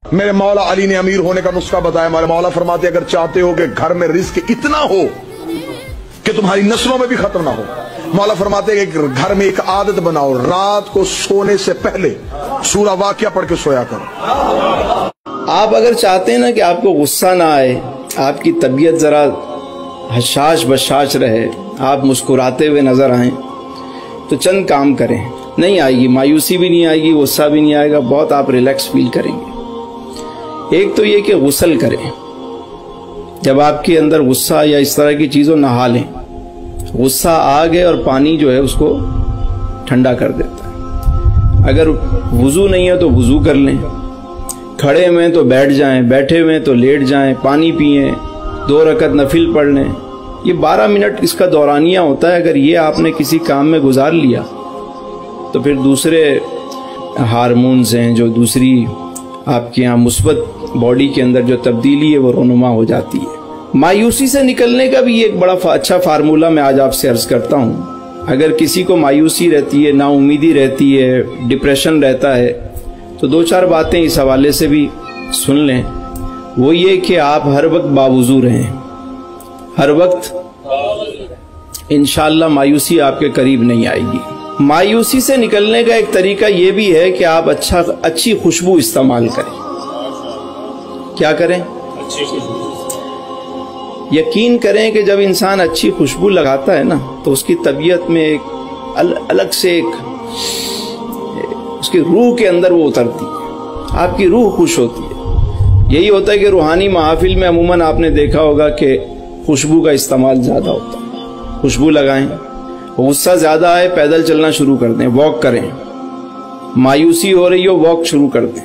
میرے مولا علی نے امیر ہونے کا نسخہ بتایا. ہمارے مولا فرماتے اگر چاہتے ہو کہ گھر میں رزق اتنا ہو کہ تمہاری نسلوں میں بھی ختم نہ ہو، مولا فرماتے ہیں کہ گھر میں ایک عادت بناؤ، رات کو سونے سے پہلے سورہ واقعہ پڑھ کے سویا کرو. آپ اگر چاہتے ہیں نا کہ آپ کو غصہ نہ آئے، آپ کی طبیعت ذرا حشاش بشاش رہے، آپ مسکراتے ہوئے نظر آئیں، تو چند کام کریں. نہیں آئے گی مایوسی بھی نہیں آئے گی، غصہ بھی نہیں آئے گا، بہت آپ ریلیکس فیل کریں گے. ایک تو یہ کہ غسل کریں. جب آپ کے اندر غصہ یا اس طرح کی چیزوں نہا لیں. غصہ آ گئے اور پانی جو ہے اس کو ٹھنڈا کر دیتا ہے. اگر وضو نہیں ہے تو وضو کر لیں، کھڑے ہوئے تو بیٹھ جائیں، بیٹھے ہوئے تو لیٹ جائیں، پانی پئیں، 2 رکعت نفل پڑھ لیں. یہ 12 منٹ اس کا دورانیہ ہوتا ہے. اگر یہ آپ نے کسی کام میں گزار لیا تو پھر دوسرے ہارمونز ہیں، جو دوسری آپ کے یہاں مثبت باڈی کے اندر جو تبدیلی ہے وہ رونما ہو جاتی ہے. مایوسی سے نکلنے کا بھی ایک بڑا اچھا فارمولہ میں آج آپ سے عرض کرتا ہوں. اگر کسی کو مایوسی رہتی ہے، نا امیدی رہتی ہے، ڈپریشن رہتا ہے، تو 2-4 باتیں اس حوالے سے بھی سن لیں. وہ یہ کہ آپ ہر وقت باوضو رہیں، ہر وقت انشاءاللہ مایوسی آپ کے قریب نہیں آئے گی. مایوسی سے نکلنے کا ایک طریقہ یہ بھی ہے کہ آپ اچھی خوشبو استعمال کریں. کیا کریں؟ یقین کریں کہ جب انسان اچھی خوشبو لگاتا ہے نا تو اس کی طبیعت میں ایک الگ سے ایک اس کی روح کے اندر وہ اترتی ہے، آپ کی روح خوش ہوتی ہے. یہی ہوتا ہے کہ روحانی محافل میں عموماً آپ نے دیکھا ہوگا کہ خوشبو کا استعمال زیادہ ہوتا ہے. خوشبو لگائیں. غصہ زیادہ آئے پیدل چلنا شروع کر دیں، واک کریں. مایوسی ہو رہی ہو واک شروع کر دیں،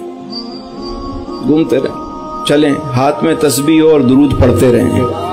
گھومتے رہیں، چلیں. ہاتھ میں تسبیح ہو اور درود پڑھتے رہیں.